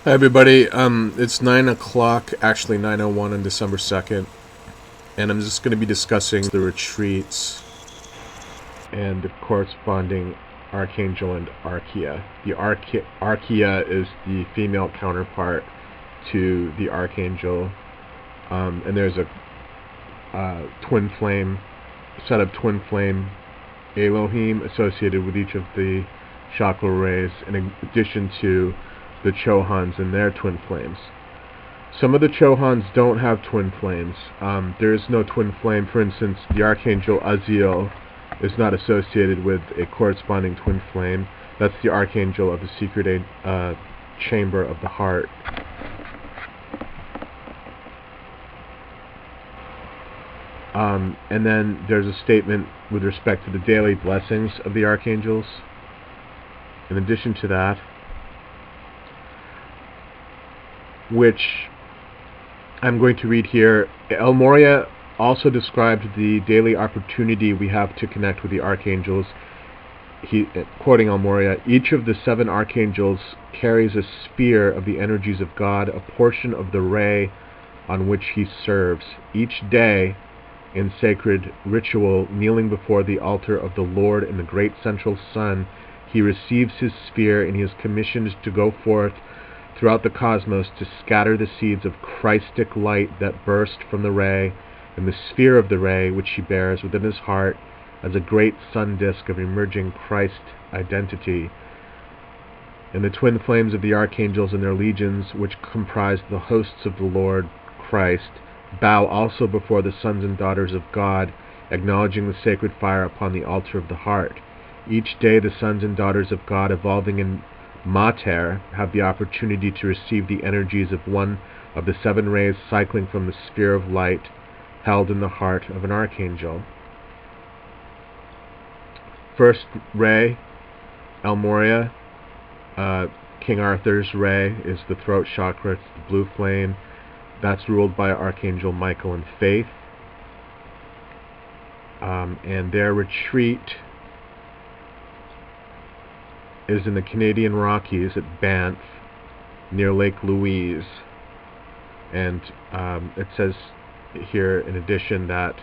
Hi everybody. It's 9 o'clock, actually 9:01 on December 2nd, and I'm just going to be discussing the retreats and the corresponding archangel and archaea. The archaea is the female counterpart to the archangel, and there's a twin flame, set of twin flame Elohim associated with each of the chakra rays, in addition to the Chohans and their twin flames. Some of the Chohans don't have twin flames. There is no twin flame. For instance, the Archangel Aziel is not associated with a corresponding twin flame. That's the Archangel of the secret chamber of the heart. And then there's a statement with respect to the daily blessings of the archangels. In addition to that, which I'm going to read here, El Morya also described the daily opportunity we have to connect with the archangels. Quoting El Morya, each of the 7 archangels carries a sphere of the energies of God, a portion of the ray on which he serves. Each day, in sacred ritual, kneeling before the altar of the Lord in the great central sun, he receives his sphere, and he is commissioned to go forth throughout the cosmos to scatter the seeds of Christic light that burst from the ray, and the sphere of the ray which he bears within his heart as a great sun disk of emerging Christ identity. And the twin flames of the archangels and their legions, which comprise the hosts of the Lord Christ, bow also before the sons and daughters of God, acknowledging the sacred fire upon the altar of the heart. Each day the sons and daughters of God, evolving in Mater, have the opportunity to receive the energies of one of the 7 rays cycling from the sphere of light held in the heart of an archangel. First ray, El Morya, King Arthur's ray, is the throat chakra. It's the blue flame. That's ruled by Archangel Michael and Faith. And their retreat is in the Canadian Rockies at Banff, near Lake Louise. And it says here, in addition, that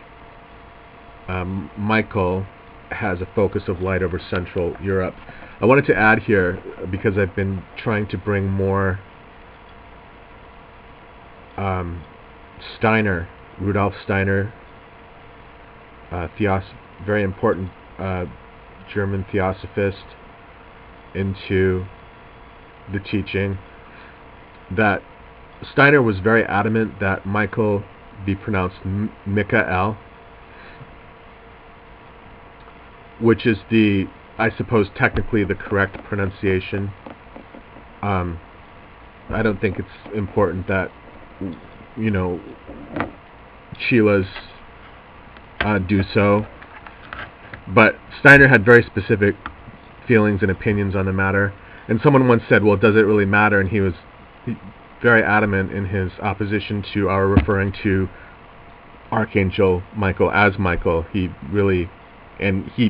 Michael has a focus of light over Central Europe. I wanted to add here, because I've been trying to bring more Steiner, Rudolf Steiner, very important German theosophist, into the teaching, that Steiner was very adamant that Michael be pronounced Michael, which is I suppose, technically the correct pronunciation. I don't think it's important that, Chilas do so, but Steiner had very specific feelings and opinions on the matter, and someone once said, well, does it really matter? And he was very adamant in his opposition to our referring to Archangel Michael as Michael. He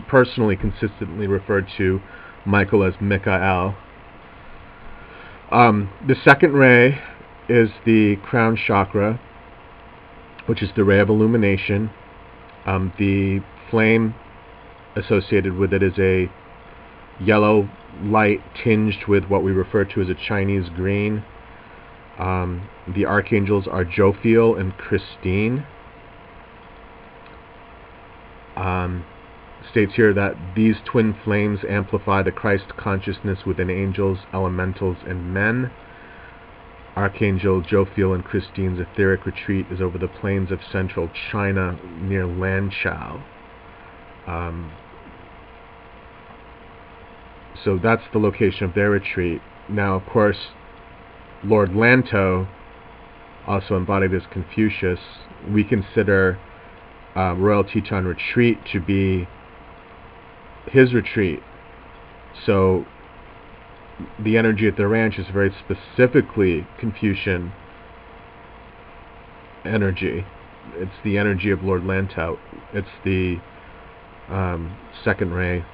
personally consistently referred to Michael as Michael. The second ray is the crown chakra, which is the ray of illumination. The flame associated with it is a yellow light tinged with what we refer to as a Chinese green. The archangels are Jophiel and Christine. States here that these twin flames amplify the Christ consciousness within angels, elementals, and men. Archangel Jophiel and Christine's etheric retreat is over the plains of central China near Lanchao. So that's the location of their retreat. Now, of course, Lord Lanto, also embodied as Confucius, we consider Royal Teton Retreat to be his retreat. So the energy at the ranch is very specifically Confucian energy. It's the energy of Lord Lanto. It's the second ray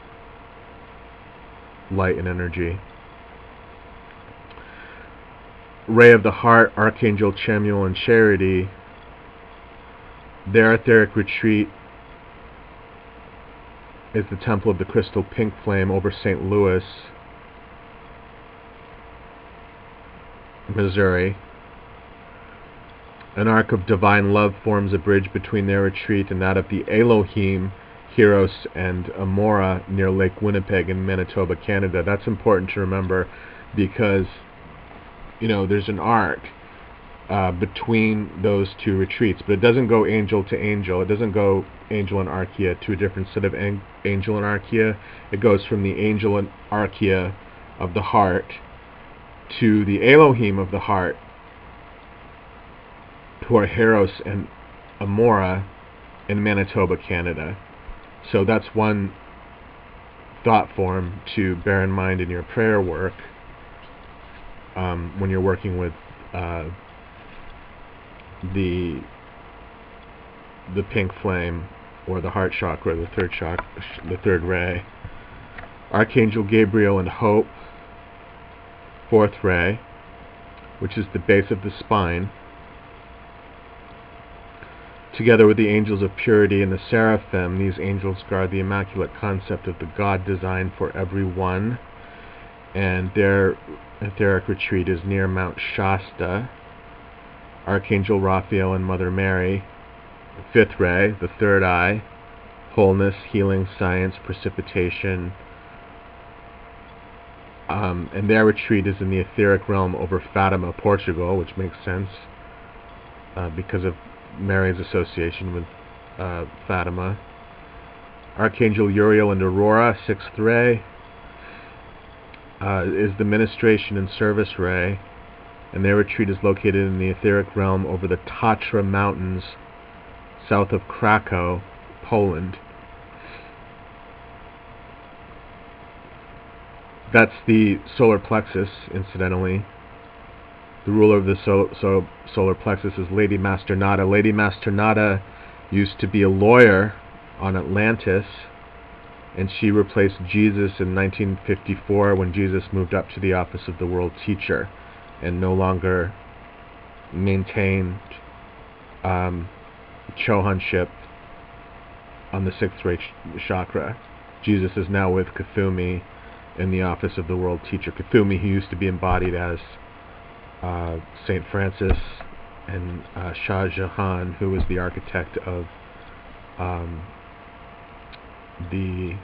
light and energy. ray of the heart, Archangel Chamuel and Charity, their etheric retreat is the Temple of the Crystal Pink Flame over St. Louis, Missouri. An arc of divine love forms a bridge between their retreat and that of the Elohim, Heros, and Amora near Lake Winnipeg in Manitoba, Canada. That's important to remember because, there's an arc between those two retreats, but it doesn't go angel to angel. It doesn't go angel and archaea to a different set of angel and archaea. It goes from the angel and archaea of the heart to the Elohim of the heart, who are Heros and Amora in Manitoba, Canada. So that's one thought form to bear in mind in your prayer work when you're working with the pink flame or the heart chakra, the third ray. Archangel Gabriel and Hope, fourth ray, which is the base of the spine, together with the angels of purity and the seraphim. These angels guard the immaculate concept of the God design for everyone, and their etheric retreat is near Mount Shasta. Archangel Raphael and Mother Mary, fifth ray, the third eye, wholeness, healing, science, precipitation, and their retreat is in the etheric realm over Fatima, Portugal, which makes sense because of Mary's association with Fatima. Archangel Uriel and Aurora, sixth ray, is the ministration and service ray, and their retreat is located in the etheric realm over the Tatra Mountains, south of Krakow, Poland. That's the solar plexus, incidentally. The ruler of the solar plexus is Lady Masternada. Lady Masternada used to be a lawyer on Atlantis, and she replaced Jesus in 1954 when Jesus moved up to the office of the World Teacher and no longer maintained Chohanship on the sixth ray chakra. Jesus is now with Kuthumi in the office of the World Teacher. Kuthumi, who used to be embodied as St. Francis and Shah Jahan, who was the architect of the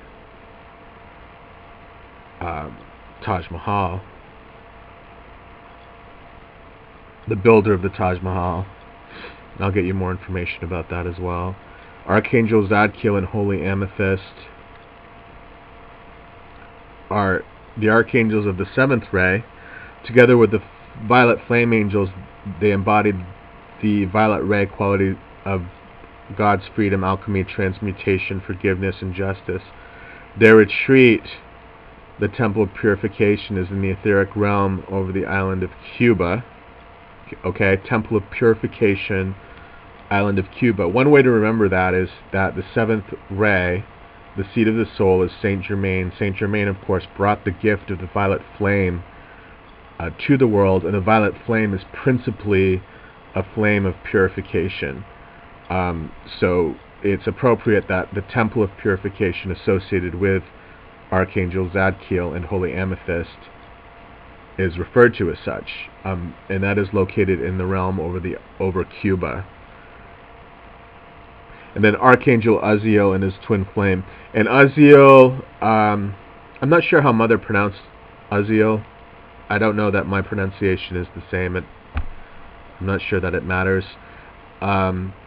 Taj Mahal, the builder of the Taj Mahal. I'll get you more information about that as well. Archangel Zadkiel and Holy Amethyst are the archangels of the seventh ray. Together with the violet flame angels, they embodied the violet ray quality of God's freedom, alchemy, transmutation, forgiveness, and justice. Their retreat, the Temple of Purification, is in the etheric realm over the island of Cuba. Okay, Temple of Purification, island of Cuba. One way to remember that is that the seventh ray, the seat of the soul, is Saint Germain. Saint Germain, of course, brought the gift of the violet flame to the world, and the violet flame is principally a flame of purification. So it's appropriate that the Temple of Purification associated with Archangel Zadkiel and Holy Amethyst is referred to as such, and that is located in the realm over Cuba. And then Archangel Uzziel and his twin flame. And Uzziel, I'm not sure how Mother pronounced Uzziel. I don't know that my pronunciation is the same. I'm not sure that it matters.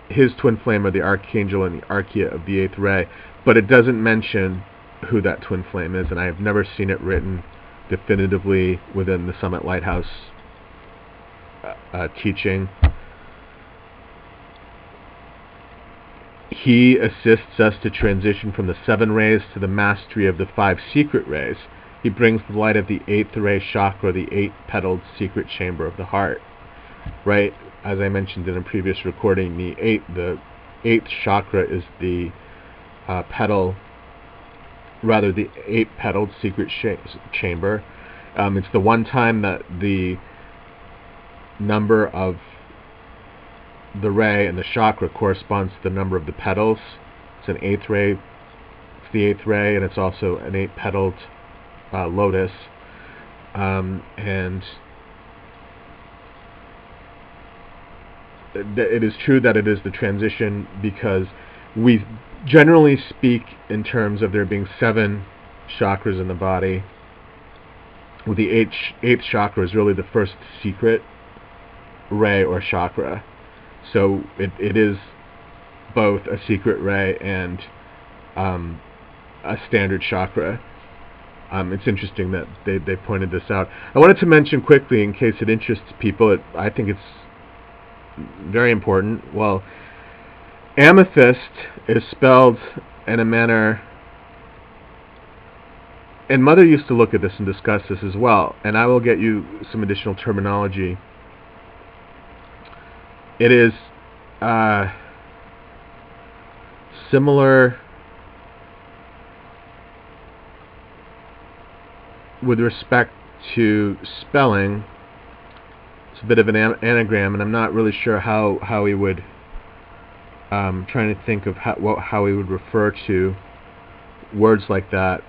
His twin flame are the Archangel and the Archaea of the eighth ray, but it doesn't mention who that twin flame is, and I have never seen it written definitively within the Summit Lighthouse teaching. He assists us to transition from the seven rays to the mastery of the five secret rays. He brings the light of the eighth ray chakra, the eight-petaled secret chamber of the heart. Right? As I mentioned in a previous recording, the eighth chakra is the the eight-petaled secret chamber. It's the one time that the number of the ray and the chakra corresponds to the number of the petals. It's an eighth ray. It's the eighth ray, and it's also an 8-petaled lotus. And it is true that it is the transition, because we generally speak in terms of there being 7 chakras in the body, with the eighth chakra is really the first secret ray or chakra. So it is both a secret ray and a standard chakra. It's interesting that they pointed this out. I wanted to mention quickly, in case it interests people, I think it's very important. Well, amethyst is spelled in a manner, and Mother used to look at this and discuss this as well, and I will get you some additional terminology. It is similar with respect to spelling. It's a bit of an anagram, and I'm not really sure how he would, trying to think of how he would refer to words like that.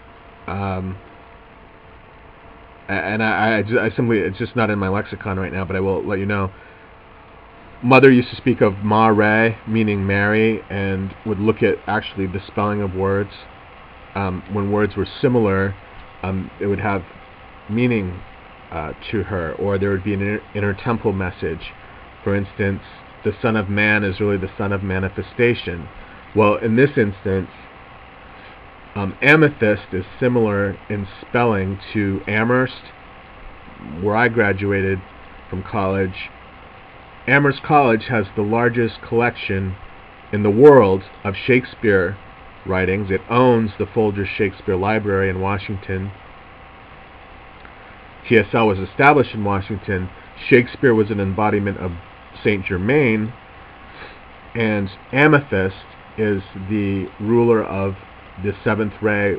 And I simply, it's just not in my lexicon right now, but I will let you know. Mother used to speak of Ma-Re, meaning Mary, and would look at actually the spelling of words. When words were similar, it would have meaning to her, or there would be an inner temple message. For instance, the Son of Man is really the Son of Manifestation. Well, in this instance, amethyst is similar in spelling to Amherst, where I graduated from college. Amherst College has the largest collection in the world of Shakespeare writings. It owns the Folgers Shakespeare Library in Washington. TSL was established in Washington. Shakespeare was an embodiment of Saint Germain, and amethyst is the ruler of the 7th ray.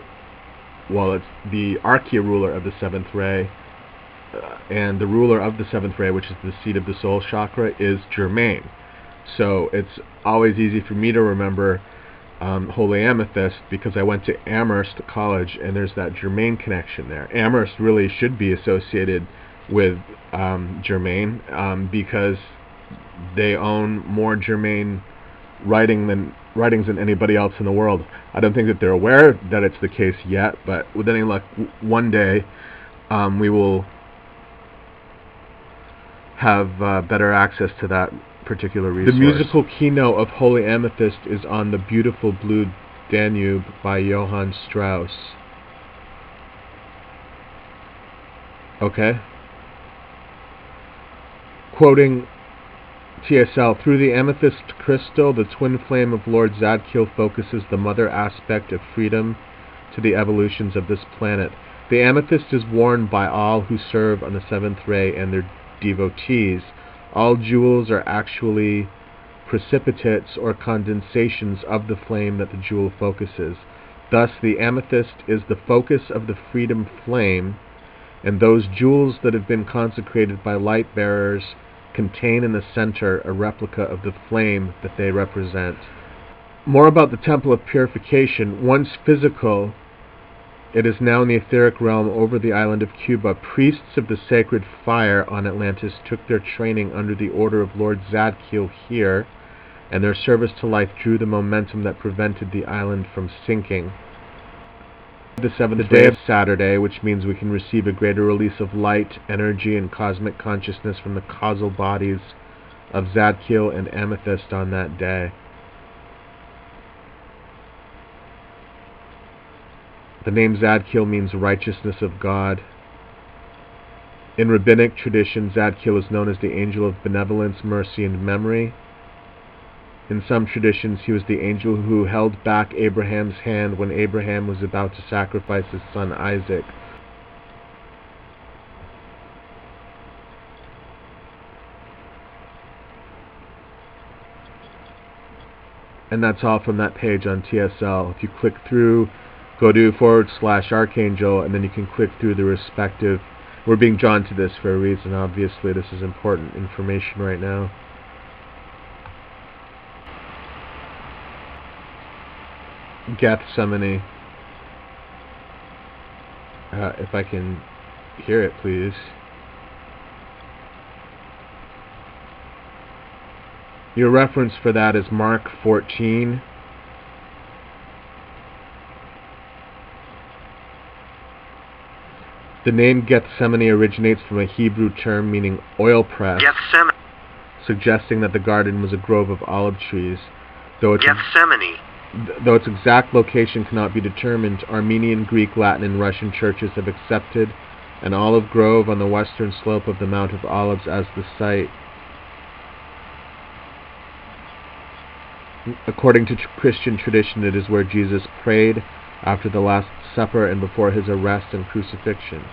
Well, it's the Archeia ruler of the 7th ray, and the ruler of the 7th ray, which is the seat of the soul chakra, is Germain. So it's always easy for me to remember Holy Amethyst, because I went to Amherst College, and there's that Germain connection there. Amherst really should be associated with Germain, because they own more Germain writings than anybody else in the world. I don't think that they're aware that it's the case yet, but with any luck, one day we will have better access to that particular resource. The musical keynote of Holy Amethyst is on the Beautiful Blue Danube by Johann Strauss. Okay. Quoting TSL, through the amethyst crystal, the twin flame of Lord Zadkiel focuses the mother aspect of freedom to the evolutions of this planet. The amethyst is worn by all who serve on the 7th ray and their devotees. All jewels are actually precipitates or condensations of the flame that the jewel focuses. Thus, the amethyst is the focus of the freedom flame, and those jewels that have been consecrated by light bearers contain in the center a replica of the flame that they represent. More about the Temple of Purification. Once physical, it is now in the etheric realm over the island of Cuba. Priests of the sacred fire on Atlantis took their training under the order of Lord Zadkiel here, and their service to life drew the momentum that prevented the island from sinking. The 7th day of Saturday, which means we can receive a greater release of light, energy, and cosmic consciousness from the causal bodies of Zadkiel and Amethyst on that day. The name Zadkiel means righteousness of God. In rabbinic tradition, Zadkiel is known as the angel of benevolence, mercy, and memory. In some traditions, he was the angel who held back Abraham's hand when Abraham was about to sacrifice his son Isaac. And that's all from that page on TSL. If you click through, go to /archangel, and then you can click through the respective. We're being drawn to this for a reason. Obviously, this is important information right now. Gethsemane. If I can hear it, please. Your reference for that is Mark 14. The name Gethsemane originates from a Hebrew term meaning oil press, Gethsemane. suggesting that the garden was a grove of olive trees. Though its exact location cannot be determined, Armenian, Greek, Latin, and Russian churches have accepted an olive grove on the western slope of the Mount of Olives as the site. According to Christian tradition, it is where Jesus prayed after the Last Supper and before his arrest and crucifixion.